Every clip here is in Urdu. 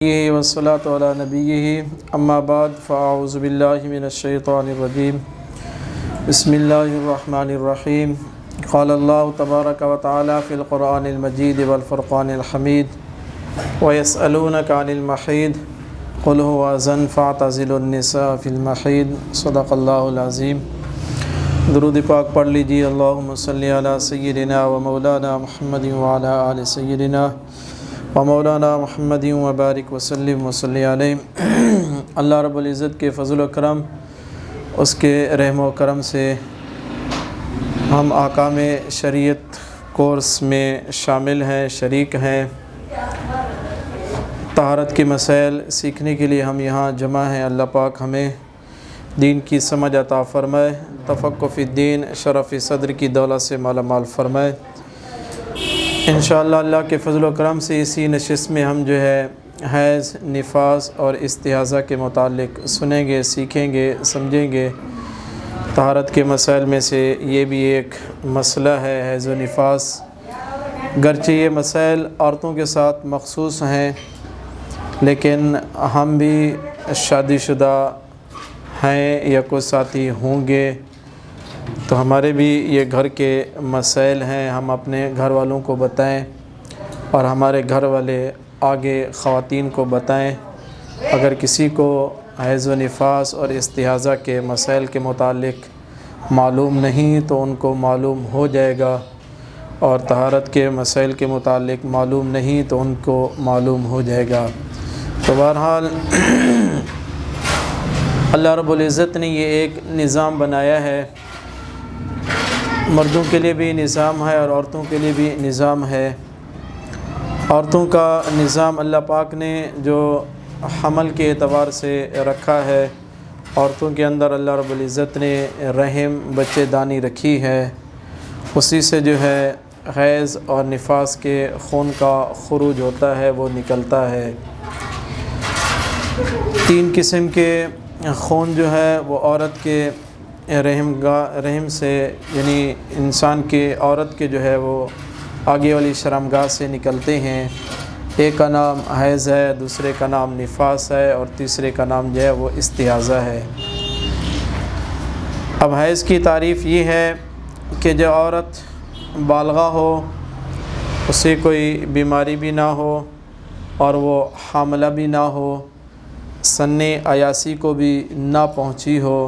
والصلاة على نبيه أما بعد فأعوذ بالله من الشيطان الرجيم بسم الله الرحمن الرحيم قال الله تبارك وتعالى في القرآن المجيد والفرقان الحميد ويسألونك عن المحيض قل هو أذى فاعتزلوا النساء في المحيض صدق الله العظيم۔ درود پاک پڑھ لیجیے۔ اللہم صلی علی سیدنا و مولانا محمد وعلی آل سیدنا و مولانا محمد وبارک وسلم وصلی علیہ۔ اللہ رب العزت کے فضل و کرم، اس کے رحم و کرم سے ہم احکام شریعت کورس میں شامل ہیں، شریک ہیں۔ طہارت کے مسائل سیکھنے کے لیے ہم یہاں جمع ہیں۔ اللہ پاک ہمیں دین کی سمجھ عطا فرمائے، تفقہ فی الدین، شرف صدر کی دولت سے مالا مال فرمائے۔ انشاءاللہ اللہ کے فضل و کرم سے اسی نشست میں ہم جو ہے حیض، نفاس اور استحاضہ کے متعلق سنیں گے، سیکھیں گے، سمجھیں گے۔ طہارت کے مسائل میں سے یہ بھی ایک مسئلہ ہے حیض و نفاس۔ گرچہ یہ مسائل عورتوں کے ساتھ مخصوص ہیں، لیکن ہم بھی شادی شدہ ہیں یا کوئی ساتھی ہوں گے تو ہمارے بھی یہ گھر کے مسائل ہیں، ہم اپنے گھر والوں کو بتائیں اور ہمارے گھر والے آگے خواتین کو بتائیں۔ اگر کسی کو حیض و نفاس اور استحاضہ کے مسائل کے متعلق معلوم نہیں تو ان کو معلوم ہو جائے گا، اور طہارت کے مسائل کے متعلق معلوم نہیں تو ان کو معلوم ہو جائے گا۔ تو بہرحال اللہ رب العزت نے یہ ایک نظام بنایا ہے، مردوں کے لیے بھی نظام ہے اور عورتوں کے لیے بھی نظام ہے۔ عورتوں کا نظام اللہ پاک نے جو حمل کے اعتبار سے رکھا ہے، عورتوں کے اندر اللہ رب العزت نے رحم، بچے دانی رکھی ہے، اسی سے جو ہے حیض اور نفاس کے خون کا خروج ہوتا ہے، وہ نکلتا ہے۔ 3 قسم کے خون جو ہے وہ عورت کے رحم سے، یعنی انسان کے، عورت کے جو ہے وہ آگے والی شرمگاہ سے نکلتے ہیں۔ ایک کا نام حیض ہے، دوسرے کا نام نفاس ہے، اور تیسرے کا نام جو ہے وہ استحاضہ ہے۔ اب حیض کی تعریف یہ ہے کہ جو عورت بالغہ ہو، اسے کوئی بیماری بھی نہ ہو اور وہ حاملہ بھی نہ ہو، سن عیاسی کو بھی نہ پہنچی ہو،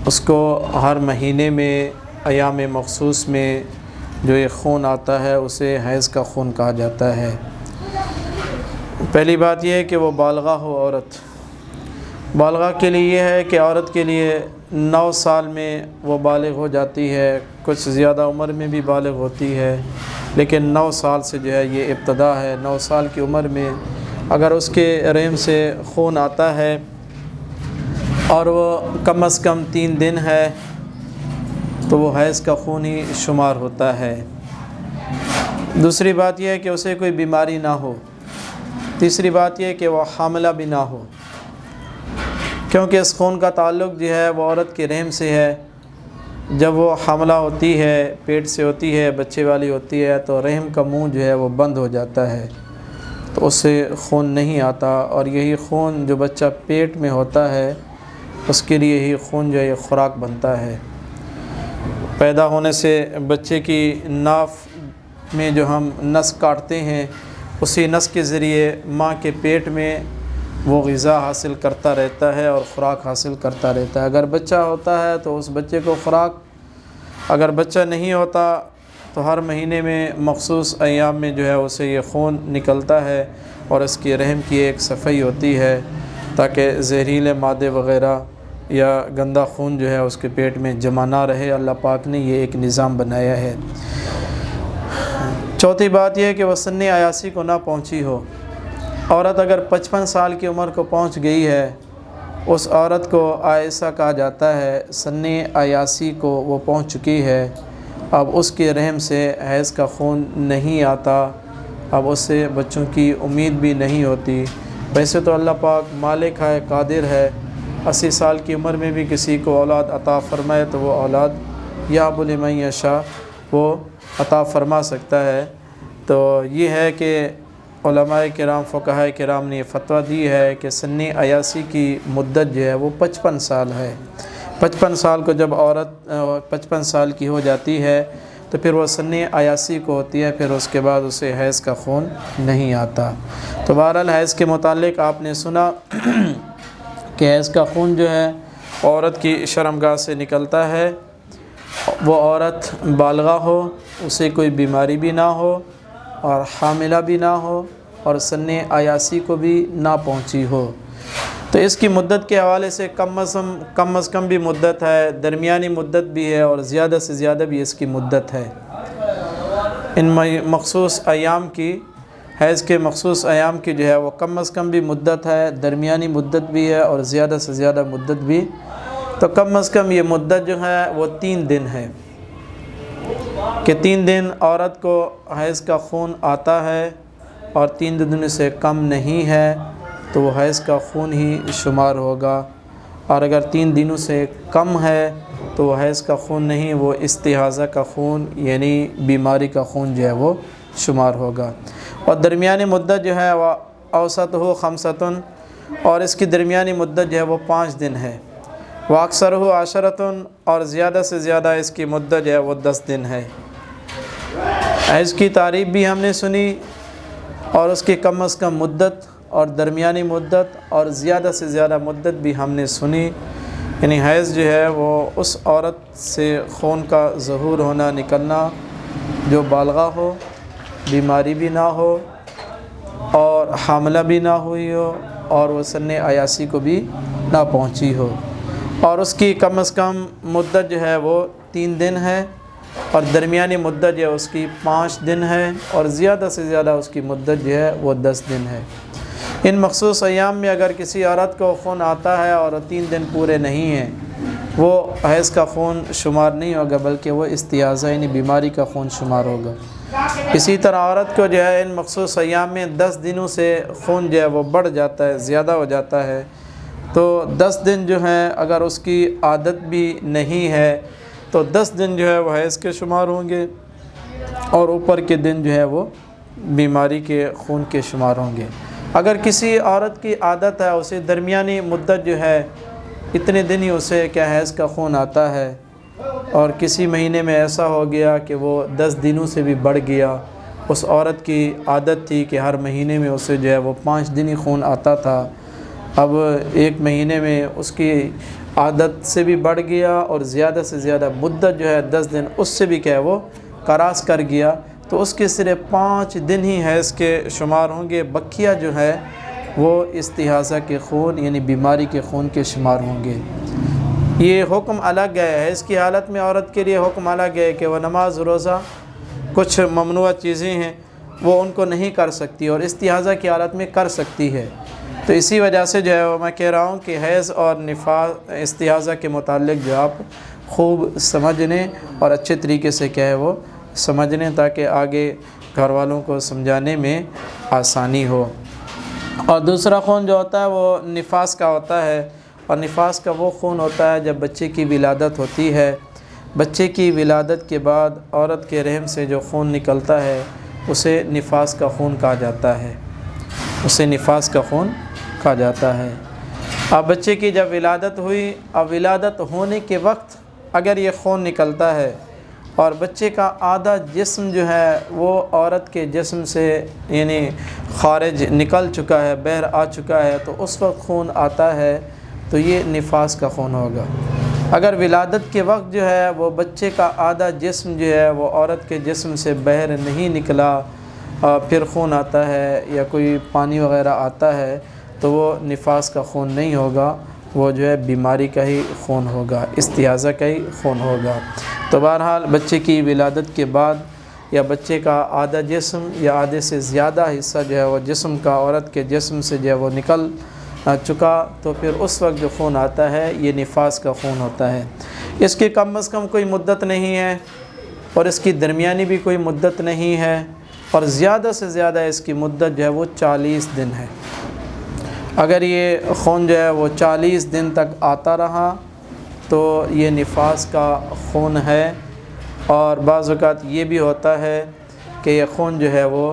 اس کو ہر مہینے میں ایام مخصوص میں جو یہ خون آتا ہے اسے حیض کا خون کہا جاتا ہے۔ پہلی بات یہ ہے کہ وہ بالغہ ہو عورت۔ بالغہ کے لیے یہ ہے کہ عورت کے لیے 9 سال میں وہ بالغ ہو جاتی ہے، کچھ زیادہ عمر میں بھی بالغ ہوتی ہے، لیکن 9 سال سے جو ہے یہ ابتدا ہے۔ 9 سال کی عمر میں اگر اس کے رحم سے خون آتا ہے اور وہ کم از کم 3 دن ہے تو وہ حیض کا خون ہی شمار ہوتا ہے۔ دوسری بات یہ ہے کہ اسے کوئی بیماری نہ ہو۔ تیسری بات یہ ہے کہ وہ حاملہ بھی نہ ہو، کیونکہ اس خون کا تعلق جو ہے وہ عورت کے رحم سے ہے۔ جب وہ حاملہ ہوتی ہے، پیٹ سے ہوتی ہے، بچے والی ہوتی ہے، تو رحم کا منہ جو ہے وہ بند ہو جاتا ہے، تو اس سے خون نہیں آتا، اور یہی خون جو بچہ پیٹ میں ہوتا ہے اس کے لیے یہی خون جو ہے خوراک بنتا ہے۔ پیدا ہونے سے بچے کی ناف میں جو ہم نس کاٹتے ہیں، اسی نس کے ذریعے ماں کے پیٹ میں وہ غذا حاصل کرتا رہتا ہے اور خوراک حاصل کرتا رہتا ہے۔ اگر بچہ ہوتا ہے تو اس بچے کو خوراک، اگر بچہ نہیں ہوتا تو ہر مہینے میں مخصوص ایام میں جو ہے اسے یہ خون نکلتا ہے، اور اس کی رحم کی ایک صفائی ہوتی ہے تاکہ زہریلے مادے وغیرہ یا گندا خون جو ہے اس کے پیٹ میں جمع نہ رہے۔ اللہ پاک نے یہ ایک نظام بنایا ہے۔ چوتھی بات یہ ہے کہ وہ سن عیاسی کو نہ پہنچی ہو۔ عورت اگر 55 سال کی عمر کو پہنچ گئی ہے، اس عورت کو عائسہ کہا جاتا ہے۔ سن عیاسی کو وہ پہنچ چکی ہے، اب اس کے رحم سے حیض کا خون نہیں آتا، اب اس سے بچوں کی امید بھی نہیں ہوتی۔ ویسے تو اللہ پاک مالک ہے، قادر ہے، 80 سال کی عمر میں بھی کسی کو اولاد عطا فرمائے تو وہ اولاد یہب لمن یشاء وہ عطا فرما سکتا ہے۔ تو یہ ہے کہ علماء کرام فقہاء کرام نے یہ فتویٰ دی ہے کہ سن عیاسی کی مدت جو ہے وہ 55 سال ہے۔ 55 سال کو جب عورت 55 سال کی ہو جاتی ہے تو پھر وہ سن عیاسی کو ہوتی ہے، پھر اس کے بعد اسے حیض کا خون نہیں آتا۔ تو بہرحال حیض کے متعلق آپ نے سنا کہ حیض کا خون جو ہے عورت کی شرمگاہ سے نکلتا ہے، وہ عورت بالغہ ہو، اسے کوئی بیماری بھی نہ ہو اور حاملہ بھی نہ ہو اور سن عیاسی کو بھی نہ پہنچی ہو۔ تو اس کی مدت کے حوالے سے کم از کم بھی مدت ہے، درمیانی مدت بھی ہے اور زیادہ سے زیادہ بھی اس کی مدت ہے۔ ان مخصوص ایام کی، حیض کے مخصوص ایام کی جو ہے وہ کم از کم بھی مدت ہے، درمیانی مدت بھی ہے اور زیادہ سے زیادہ مدت بھی۔ تو کم از کم یہ مدت جو ہے وہ 3 دن ہے کہ 3 دن عورت کو حیض کا خون آتا ہے اور 3 دن سے کم نہیں ہے تو وہ حیض کا خون ہی شمار ہوگا، اور اگر 3 دنوں سے کم ہے تو وہ حیض کا خون نہیں، وہ استحاضہ کا خون یعنی بیماری کا خون جو ہے وہ شمار ہوگا۔ اور درمیانی مدت جو ہے وہ اوسط ہو 5 اور اس کی درمیانی مدت جو ہے وہ 5 دن ہے، وہ اکثر ہو 10 اور زیادہ سے زیادہ اس کی مدت جو ہے وہ 10 دن ہے۔ حیض کی تعریف بھی ہم نے سنی اور اس کی کم از کم مدت اور درمیانی مدت اور زیادہ سے زیادہ مدت بھی ہم نے سنی، یعنی حیض جو ہے وہ اس عورت سے خون کا ظہور ہونا، نکلنا جو بالغہ ہو، بیماری بھی نہ ہو اور حاملہ بھی نہ ہوئی ہو اور وہ سن عیاسی کو بھی نہ پہنچی ہو، اور اس کی کم از کم مدت جو ہے وہ 3 دن ہے اور درمیانی مدت جو ہے اس کی 5 دن ہے اور زیادہ سے زیادہ اس کی مدت جو ہے وہ 10 دن ہے۔ ان مخصوص ایام میں اگر کسی عورت کو خون آتا ہے اور 3 دن پورے نہیں ہیں، وہ حیض کا خون شمار نہیں ہوگا بلکہ وہ استحاضہ یعنی بیماری کا خون شمار ہوگا۔ اسی طرح عورت کو جو ہے ان مخصوص ایام میں 10 دنوں سے خون جو ہے وہ بڑھ جاتا ہے، زیادہ ہو جاتا ہے، تو 10 دن جو ہیں اگر اس کی عادت بھی نہیں ہے تو 10 دن جو ہے وہ حیض کے شمار ہوں گے اور اوپر کے دن جو ہے وہ بیماری کے خون کے شمار ہوں گے۔ اگر کسی عورت کی عادت ہے، اسے درمیانی مدت جو ہے اتنے دن ہی اسے کیا حیض کا خون آتا ہے، اور کسی مہینے میں ایسا ہو گیا کہ وہ 10 دنوں سے بھی بڑھ گیا، اس عورت کی عادت تھی کہ ہر مہینے میں اسے جو ہے وہ 5 دن ہی خون آتا تھا، اب ایک مہینے میں اس کی عادت سے بھی بڑھ گیا اور زیادہ سے زیادہ مدت جو ہے 10 دن اس سے بھی کیا ہے وہ کراس کر گیا، تو اس کے صرف 5 دن ہی حیض کے شمار ہوں گے، بقیہ جو ہے وہ استحاضہ کے خون یعنی بیماری کے خون کے شمار ہوں گے۔ یہ حکم الگ ہے، حیض کی حالت میں عورت کے لیے حکم الگ ہے کہ وہ نماز روزہ کچھ ممنوع چیزیں ہیں وہ ان کو نہیں کر سکتی اور استحاضہ کی حالت میں کر سکتی ہے۔ تو اسی وجہ سے جو ہے وہ میں کہہ رہا ہوں کہ حیض اور نفاس استحاضہ کے متعلق جو آپ خوب سمجھ لیں اور اچھے طریقے سے کیا ہے وہ سمجھ لیں تاکہ آگے گھر والوں کو سمجھانے میں آسانی ہو۔ اور دوسرا خون جو ہوتا ہے وہ نفاس کا ہوتا ہے، اور نفاس کا وہ خون ہوتا ہے جب بچے کی ولادت ہوتی ہے۔ بچے کی ولادت کے بعد عورت کے رحم سے جو خون نکلتا ہے اسے نفاس کا خون کہا جاتا ہے، اسے نفاس کا خون کہا جاتا ہے۔ اب بچے کی جب ولادت ہوئی، اب ولادت ہونے کے وقت اگر یہ خون نکلتا ہے اور بچے کا آدھا جسم جو ہے وہ عورت کے جسم سے یعنی خارج نکل چکا ہے، باہر آ چکا ہے، تو اس وقت خون آتا ہے تو یہ نفاس کا خون ہوگا۔ اگر ولادت کے وقت جو ہے وہ بچے کا آدھا جسم جو ہے وہ عورت کے جسم سے باہر نہیں نکلا، پھر خون آتا ہے یا کوئی پانی وغیرہ آتا ہے تو وہ نفاس کا خون نہیں ہوگا، وہ جو ہے بیماری کا ہی خون ہوگا، استحاضہ کا ہی خون ہوگا۔ تو بہرحال بچے کی ولادت کے بعد یا بچے کا آدھا جسم یا آدھے سے زیادہ حصہ جو ہے وہ جسم کا عورت کے جسم سے جو ہے وہ نکل چکا تو پھر اس وقت جو خون آتا ہے یہ نفاس کا خون ہوتا ہے۔ اس کی کم از کم کوئی مدت نہیں ہے اور اس کی درمیانی بھی کوئی مدت نہیں ہے، اور زیادہ سے زیادہ اس کی مدت جو ہے وہ 40 دن ہے۔ اگر یہ خون جو ہے وہ 40 دن تک آتا رہا تو یہ نفاس کا خون ہے، اور بعض اوقات یہ بھی ہوتا ہے کہ یہ خون جو ہے وہ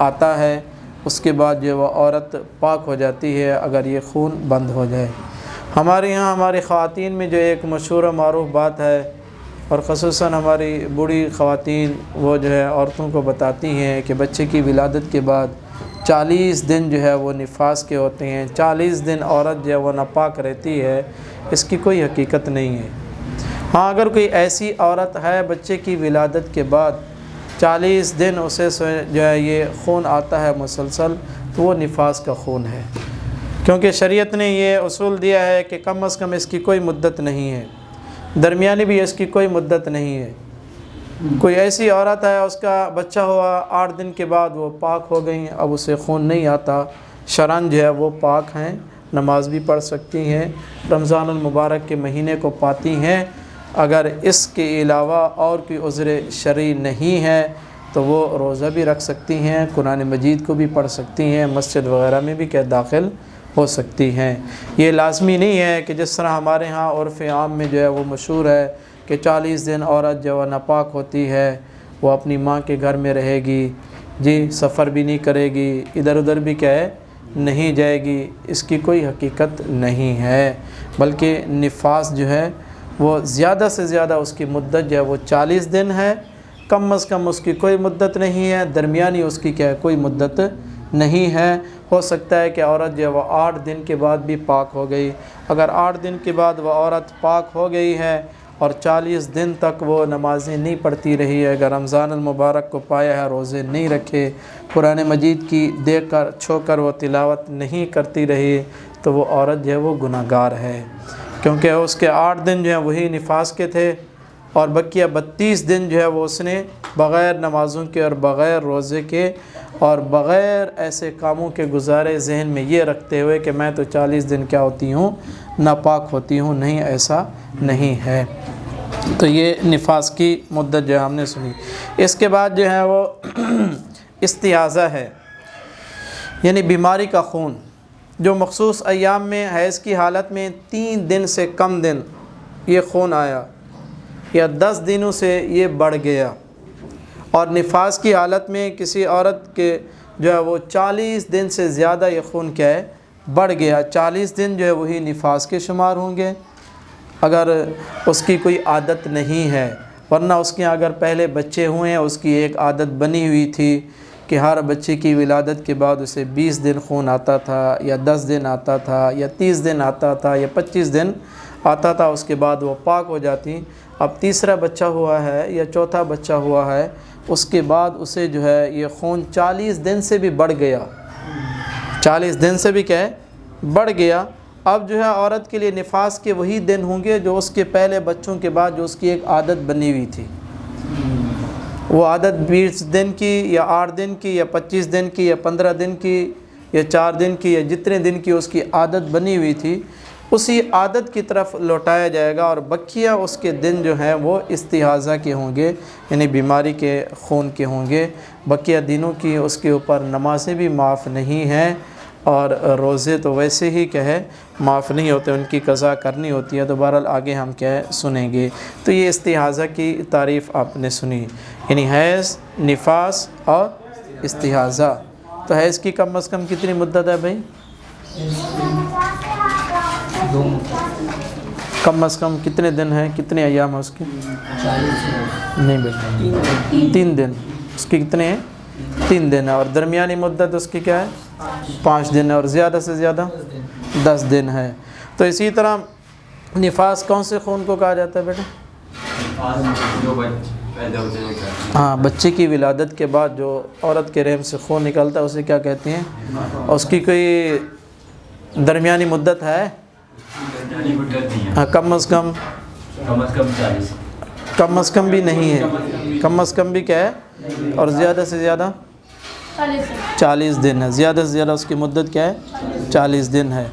آتا ہے، اس کے بعد جو وہ عورت پاک ہو جاتی ہے اگر یہ خون بند ہو جائے۔ ہمارے یہاں ہماری خواتین میں جو ایک مشہور و معروف بات ہے، اور خصوصاً ہماری بوڑھی خواتین وہ جو ہے عورتوں کو بتاتی ہیں کہ بچے کی ولادت کے بعد 40 دن جو ہے وہ نفاس کے ہوتے ہیں، 40 دن عورت جو ہے وہ ناپاک رہتی ہے۔ اس کی کوئی حقیقت نہیں ہے۔ ہاں اگر کوئی ایسی عورت ہے بچے کی ولادت کے بعد 40 دن اسے جو ہے یہ خون آتا ہے مسلسل، تو وہ نفاس کا خون ہے، کیونکہ شریعت نے یہ اصول دیا ہے کہ کم از کم اس کی کوئی مدت نہیں ہے، درمیانی بھی اس کی کوئی مدت نہیں ہے۔ کوئی ایسی عورت ہے اس کا بچہ ہوا 8 دن کے بعد وہ پاک ہو گئی، اب اسے خون نہیں آتا، شرعاً جو ہے وہ پاک ہیں، نماز بھی پڑھ سکتی ہیں، رمضان المبارک کے مہینے کو پاتی ہیں۔ اگر اس کے علاوہ اور کوئی عذر شرعی نہیں ہے تو وہ روزہ بھی رکھ سکتی ہیں، قرآن مجید کو بھی پڑھ سکتی ہیں، مسجد وغیرہ میں بھی داخل ہو سکتی ہیں۔ یہ لازمی نہیں ہے کہ جس طرح ہمارے ہاں عرف عام میں جو ہے وہ مشہور ہے کہ 40 دن عورت جو ناپاک ہوتی ہے وہ اپنی ماں کے گھر میں رہے گی، جی سفر بھی نہیں کرے گی، ادھر ادھر بھی نہیں جائے گی۔ اس کی کوئی حقیقت نہیں ہے، بلکہ نفاس جو ہے وہ زیادہ سے زیادہ اس کی مدت جو ہے وہ 40 دن ہے، کم از کم اس کی کوئی مدت نہیں ہے، درمیانی اس کی کوئی مدت نہیں ہے۔ ہو سکتا ہے کہ عورت جو ہے وہ 8 دن کے بعد بھی پاک ہو گئی۔ اگر 8 دن کے بعد وہ عورت پاک ہو گئی ہے اور 40 دن تک وہ نمازیں نہیں پڑھتی رہی ہے، اگر رمضان المبارک کو پایا ہے، روزے نہیں رکھے، قرآن مجید کی دیکھ کر چھو کر وہ تلاوت نہیں کرتی رہی، تو وہ عورت جو ہے وہ گناہ گار ہے، کیونکہ اس کے 8 دن جو ہیں وہی نفاس کے تھے، اور بقیہ 32 دن جو ہے وہ اس نے بغیر نمازوں کے اور بغیر روزے کے اور بغیر ایسے کاموں کے گزارے، ذہن میں یہ رکھتے ہوئے کہ میں تو 40 دن کیا ہوتی ہوں، ناپاک ہوتی ہوں۔ نہیں، ایسا نہیں ہے۔ تو یہ نفاس کی مدت جو ہے ہم نے سنی۔ اس کے بعد جو ہے وہ استحاضہ ہے، یعنی بیماری کا خون، جو مخصوص ایام میں حیض کی حالت میں 3 دن سے کم دن یہ خون آیا یا 10 دنوں سے یہ بڑھ گیا، اور نفاس کی حالت میں کسی عورت کے جو ہے وہ 40 دن سے زیادہ یہ خون کیا ہے، بڑھ گیا، 40 دن جو ہے وہی نفاس کے شمار ہوں گے اگر اس کی کوئی عادت نہیں ہے، ورنہ اس کے اگر پہلے بچے ہوئے ہیں، اس کی ایک عادت بنی ہوئی تھی کہ ہر بچے کی ولادت کے بعد اسے 20 دن خون آتا تھا یا 10 دن آتا تھا یا 30 دن آتا تھا یا 25 دن آتا تھا، اس کے بعد وہ پاک ہو جاتی۔ اب تیسرا بچہ ہوا ہے یا چوتھا بچہ ہوا ہے، اس کے بعد اسے جو ہے یہ خون 40 دن سے بھی بڑھ گیا، 40 دن سے بھی کیا ہے، بڑھ گیا۔ اب جو ہے عورت کے لیے نفاس کے وہی دن ہوں گے جو اس کے پہلے بچوں کے بعد جو اس کی ایک عادت بنی ہوئی تھی، وہ عادت 20 دن کی یا 8 دن کی یا 25 دن کی یا 15 دن کی یا 4 دن کی یا جتنے دن کی اس کی عادت بنی ہوئی تھی، اسی عادت کی طرف لوٹایا جائے گا، اور بقیہ اس کے دن جو ہیں وہ استحاضہ کے ہوں گے، یعنی بیماری کے خون کے ہوں گے۔ بقیہ دنوں کی اس کے اوپر نمازیں بھی معاف نہیں ہیں، اور روزے تو ویسے ہی کیا ہے معاف نہیں ہوتے، ان کی قضا کرنی ہوتی ہے۔ تو بہرحال آگے ہم کیا ہے سنیں گے۔ تو یہ استحاضہ کی تعریف آپ نے سنی، یعنی حیض، نفاس اور استحاضہ۔ تو حیض کی کم از کم کتنی مدت ہے بھائی؟ کم از کم کتنے دن ہیں، کتنے ایام ہیں اس کے؟ نہیں بیٹا، 3 دن اس کی کتنے ہیں؟ 3 دن ہے، اور درمیانی مدت اس کی کیا ہے؟ 5 دن ہے، اور زیادہ سے زیادہ 10 دن ہے۔ تو اسی طرح نفاس کون سے خون کو کہا جاتا ہے بیٹا؟ ہاں، بچے کی ولادت کے بعد جو عورت کے رحم سے خون نکلتا ہے اسے کیا کہتے ہیں؟ اس کی کوئی درمیانی مدت ہے؟ کم از کم 40، کم از کم بھی نہیں ہے، کم از کم بھی کیا ہے، اور زیادہ سے زیادہ 40 دن ہے، زیادہ سے زیادہ اس کی مدت کیا ہے؟ 40 دن ہے۔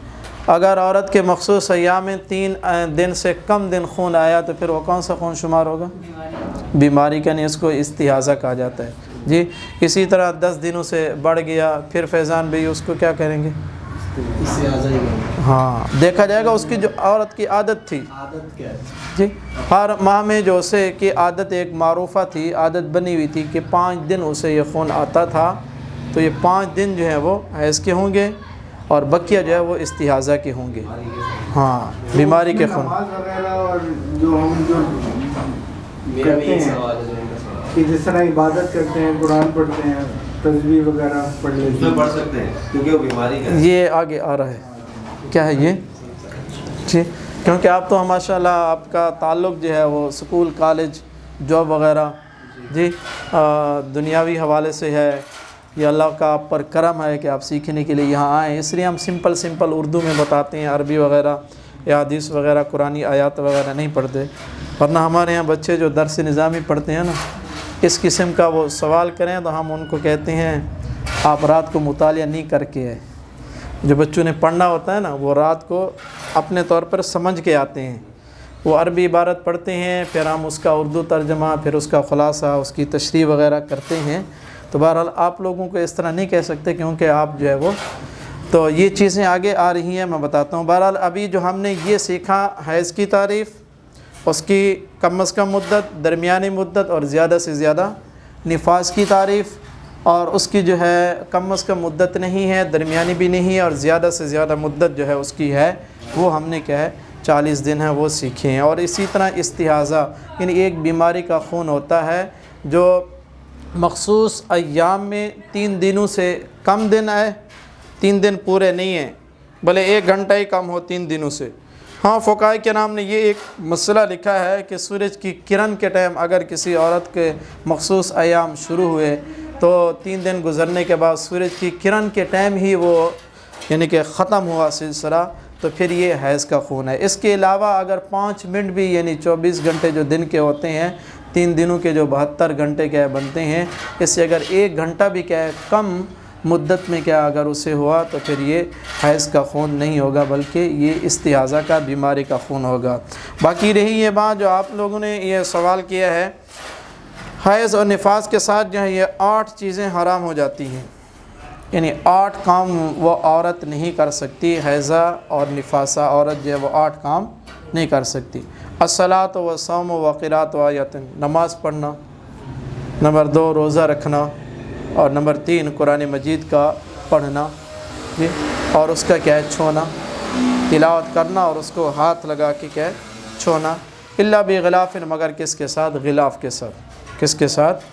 اگر عورت کے مخصوص ایام میں 3 دن سے کم دن خون آیا تو پھر وہ کون سا خون شمار ہوگا؟ بیماری کا، نہیں، اس کو استحاضہ کہا جاتا ہے جی۔ اسی طرح 10 دنوں سے بڑھ گیا، پھر فیضان بھائی اس کو کیا کریں گے؟ استحاضہ ہی بنتا ہاں دیکھا جائے گا اس کی جو عورت کی عادت تھی عادت کیا ہے؟ جی ہر ماہ میں جو اسے کہ عادت ایک معروفہ تھی، عادت بنی ہوئی تھی کہ 5 دن اسے یہ خون آتا تھا، تو یہ 5 دن جو ہیں وہ حیض کے ہوں گے اور بقیہ جو ہے وہ استحاضہ کے ہوں گے، ہاں بیماری کے خون۔ نماز وغیرہ اور جو ہم جو میرا بھی کرتے ایک ہیں سوال ہے ان کا سوال کہ جس طرح عبادت کرتے ہیں، قرآن پڑھتے ہیں، تسبیح وغیرہ پڑھ لیتے اس میں ہیں، پڑھ سکتے ہیں کیونکہ وہ بیماری کا ہے۔ یہ آگے آ رہا ہے، کیا ہے یہ جی، کیونکہ آپ تو ماشاء اللہ آپ کا تعلق جو ہے وہ سکول، کالج، جاب وغیرہ جی دنیاوی حوالے سے ہے، یہ اللہ کا آپ پر کرم ہے کہ آپ سیکھنے کے لیے یہاں آئیں، اس لیے ہم سمپل اردو میں بتاتے ہیں، عربی وغیرہ یا حدیث وغیرہ قرآنی آیات وغیرہ نہیں پڑھتے، ورنہ ہمارے یہاں بچے جو درس نظامی پڑھتے ہیں نا، اس قسم کا وہ سوال کریں تو ہم ان کو کہتے ہیں آپ رات کو مطالعہ نہیں کر کے آئے۔ جو بچوں نے پڑھنا ہوتا ہے نا وہ رات کو اپنے طور پر سمجھ کے آتے ہیں، وہ عربی عبارت پڑھتے ہیں، پھر ہم اس کا اردو ترجمہ، پھر اس کا خلاصہ، اس کی تشریح وغیرہ کرتے ہیں۔ تو بہرحال آپ لوگوں کو اس طرح نہیں کہہ سکتے کیونکہ آپ جو ہے وہ، تو یہ چیزیں آگے آ رہی ہیں، میں بتاتا ہوں۔ بہرحال ابھی جو ہم نے یہ سیکھا حیض کی تعریف، اس کی کم از کم مدت، درمیانی مدت اور زیادہ سے زیادہ، نفاس کی تعریف، اور اس کی جو ہے کم از کم مدت نہیں ہے، درمیانی بھی نہیں ہے، اور زیادہ سے زیادہ مدت جو ہے اس کی ہے وہ ہم نے کیا ہے 40 دن ہے وہ سیکھے ہیں۔ اور اسی طرح استحاضہ، یعنی ایک بیماری کا خون ہوتا ہے جو مخصوص ایام میں 3 دنوں سے کم دن آئے، 3 دن پورے نہیں ہیں، بھلے 1 گھنٹہ ہی کم ہو 3 دنوں سے۔ ہاں فقہاء کرام نے یہ ایک مسئلہ لکھا ہے کہ سورج کی کرن کے ٹائم اگر کسی عورت کے مخصوص ایام شروع ہوئے تو 3 دن گزرنے کے بعد سورج کی کرن کے ٹائم ہی وہ یعنی کہ ختم ہوا سلسلہ، تو پھر یہ حیض کا خون ہے۔ اس کے علاوہ اگر 5 منٹ بھی، یعنی 24 گھنٹے جو دن کے ہوتے ہیں، 3 دنوں کے جو 72 گھنٹے کیا بنتے ہیں، اس سے اگر 1 گھنٹہ بھی کیا ہے کم مدت میں کیا اگر اسے ہوا تو پھر یہ حیض کا خون نہیں ہوگا، بلکہ یہ استحاضہ کا، بیماری کا خون ہوگا۔ باقی رہی یہ بات جو آپ لوگوں نے یہ سوال کیا ہے، حیض اور نفاس کے ساتھ جو ہے یہ 8 چیزیں حرام ہو جاتی ہیں، یعنی 8 کام وہ عورت نہیں کر سکتی، حیضہ اور نفاسہ عورت جو ہے وہ 8 کام نہیں کر سکتی۔ الصلاۃ و صوم و قراءۃ آیات، نماز پڑھنا، نمبر 2 روزہ رکھنا، اور نمبر 3 قرآن مجید کا پڑھنا جی، اور اس کا کیا ہے چھونا، تلاوت کرنا اور اس کو ہاتھ لگا کے کیا ہے چھونا، الا بغلاف، مگر کس کے ساتھ؟ غلاف کے ساتھ۔ کس کے ساتھ؟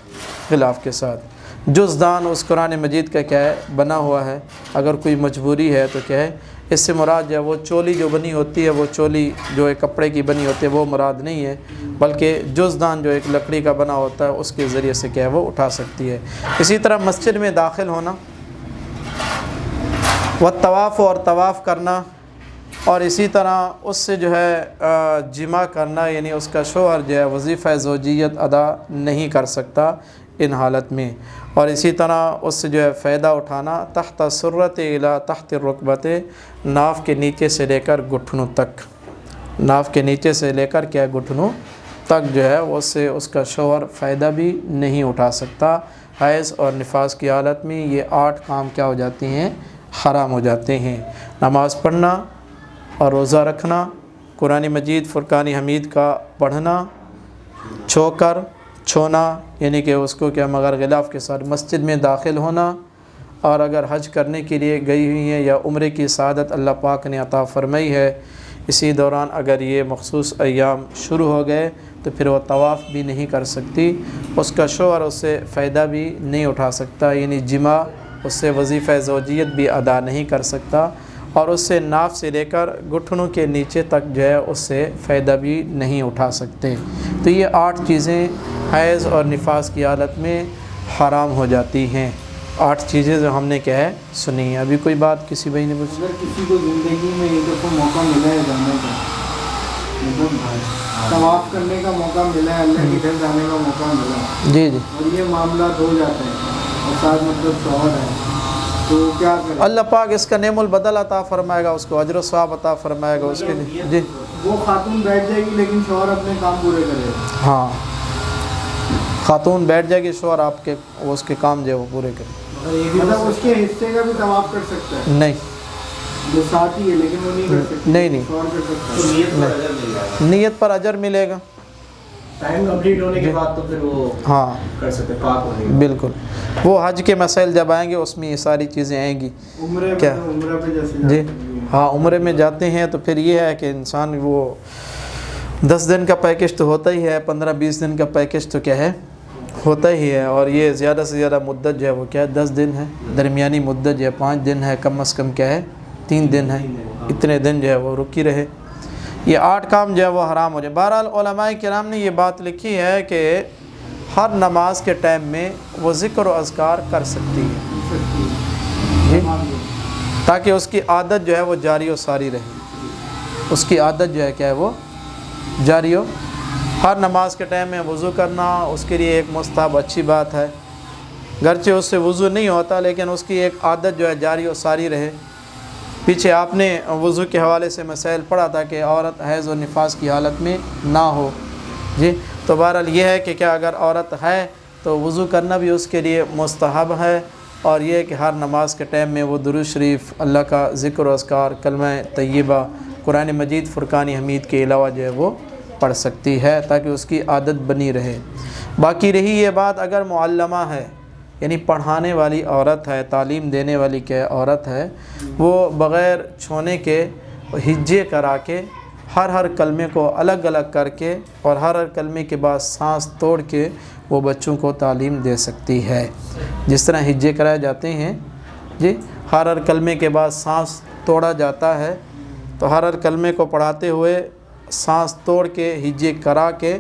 غلاف کے ساتھ۔ جزدان اس قرآن مجید کا کیا ہے بنا ہوا ہے، اگر کوئی مجبوری ہے تو کیا ہے، اس سے مراد جو ہے وہ چولی جو بنی ہوتی ہے، وہ چولی جو ایک کپڑے کی بنی ہوتی ہے وہ مراد نہیں ہے، بلکہ جزدان جو ایک لکڑی کا بنا ہوتا ہے اس کے ذریعے سے کیا ہے وہ اٹھا سکتی ہے۔ اسی طرح مسجد میں داخل ہونا، والطواف، اور طواف کرنا، اور اسی طرح اس سے جو ہے جمع کرنا، یعنی اس کا شوہر جو ہے وظیفہ زوجیت ادا نہیں کر سکتا ان حالت میں، اور اسی طرح اس سے جو ہے فائدہ اٹھانا، تحت سرت الی تحت الرکبت، ناف کے نیچے سے لے کر گھٹنوں تک، ناف کے نیچے سے لے کر کیا گھٹنوں تک جو ہے اس سے اس کا شوہر فائدہ بھی نہیں اٹھا سکتا۔ حیض اور نفاس کی حالت میں یہ 8 کام کیا ہو جاتے ہیں؟ حرام ہو جاتے ہیں۔ نماز پڑھنا اور روزہ رکھنا، قرآن مجید فرقان حمید کا پڑھنا، چھو کر چھونا، یعنی کہ اس کو کیا مگر غلاف کے ساتھ مسجد میں داخل ہونا، اور اگر حج کرنے کے لیے گئی ہوئی ہیں یا عمرے کی سعادت اللہ پاک نے عطا فرمائی ہے، اسی دوران اگر یہ مخصوص ایام شروع ہو گئے تو پھر وہ طواف بھی نہیں کر سکتی، اس کا شوہر اس سے فائدہ بھی نہیں اٹھا سکتا، یعنی جمع اس سے وظیفہ زوجیت بھی ادا نہیں کر سکتا، اور اس سے ناف سے لے کر گھٹنوں کے نیچے تک جو ہے اس سے فائدہ بھی نہیں اٹھا سکتے۔ تو یہ 8 چیزیں حیض اور نفاس کی حالت میں حرام ہو جاتی ہیں، 8 چیزیں جو ہم نے کیا ہے سنی ہیں۔ ابھی کوئی بات کسی بھائی نے پوچھی؟ اگر کسی کو زندگی میں ایک دفعہ موقع ملا ہے جانے کا، مطلب طواف کرنے کا موقع ملا ہے، اللہ کی گھر جانے کا موقع ملا ہے، جی جی، اور یہ معاملات ہو جاتے ہیں اور ساتھ مطلب شوہر ہے، تو کیا کریں؟ اللہ پاک اس کا نعم البدل عطا فرمائے گا، اس کو اجر و ثواب عطا فرمائے گا اس کے لیے۔ جی وہ خاتون بیٹھ جائے گی لیکن شوہر اپنے کام پورے کرے گا۔ ہاں، خاتون بیٹھ جائے گی، شوہر آپ کے اس کے کام جو ہے وہ پورے کرے۔ مطلب اس کے حصے کا بھی طواف کر سکتا ہے؟ نہیں، جو ساتھی ہے لیکن وہ نہیں کر سکتے. نہیں نہیں، شوہر کر سکتا تو ہے. نیت پر اجر مل جائے گا. نیت پر اجر ملے گا. ٹائم کمپلیٹ ہونے کے بعد تو پھر وہ ہاں کر سکتے پاک ہونے کے. بالکل. وہ حج کے مسائل جب آئیں گے اس میں یہ ساری چیزیں آئیں گی. عمرے کیا؟ عمرہ پہ جیسے جی ہاں، عمرے میں جاتے ہیں تو پھر یہ ہے کہ انسان وہ 10 دن کا پیکج تو ہوتا ہی ہے، 15-20 دن کا پیکج تو کیا ہے ہوتا ہی ہے. اور یہ زیادہ سے زیادہ مدت جو ہے وہ کیا ہے 10 دن ہے. درمیانی مدت جو ہے 5 دن ہے، کم از کم کیا ہے 3 دن ہے. اتنے دن جو ہے وہ رکی رہے. یہ 8 کام جو ہے وہ حرام ہو جائے. بہرحال علماء کرام نے یہ بات لکھی ہے کہ ہر نماز کے ٹائم میں وہ ذکر و اذکار کر سکتی ہے جی، تاکہ اس کی عادت جو ہے وہ جاری و ساری رہے. اس کی عادت جو ہے کیا ہے وہ جاری ہو. ہر نماز کے ٹائم میں وضو کرنا اس کے لیے ایک مستحب اچھی بات ہے. گرچہ اس سے وضو نہیں ہوتا لیکن اس کی ایک عادت جو ہے جاری و ساری رہے. پیچھے آپ نے وضو کے حوالے سے مسائل پڑھا تھا کہ عورت حیض و نفاس کی حالت میں نہ ہو جی. تو بہرحال یہ ہے کہ کیا اگر عورت ہے تو وضو کرنا بھی اس کے لیے مستحب ہے. اور یہ کہ ہر نماز کے ٹائم میں وہ درود شریف، اللہ کا ذکر و اذکار، کلمہ طیبہ، قرآن مجید، فرقان حمید کے علاوہ جو ہے وہ پڑھ سکتی ہے تاکہ اس کی عادت بنی رہے. باقی رہی یہ بات اگر معلمہ ہے یعنی پڑھانے والی عورت ہے، تعلیم دینے والی کیا عورت ہے، وہ بغیر چھونے کے ہجے کرا کے ہر کلمے کو الگ الگ کر کے اور ہر کلمے کے بعد سانس توڑ کے وہ بچوں کو تعلیم دے سکتی ہے. جس طرح ہجے کرائے جاتے ہیں جی، ہر کلمے کے بعد سانس توڑا جاتا ہے، تو ہر کلمے کو پڑھاتے ہوئے سانس توڑ کے ہجے کرا کے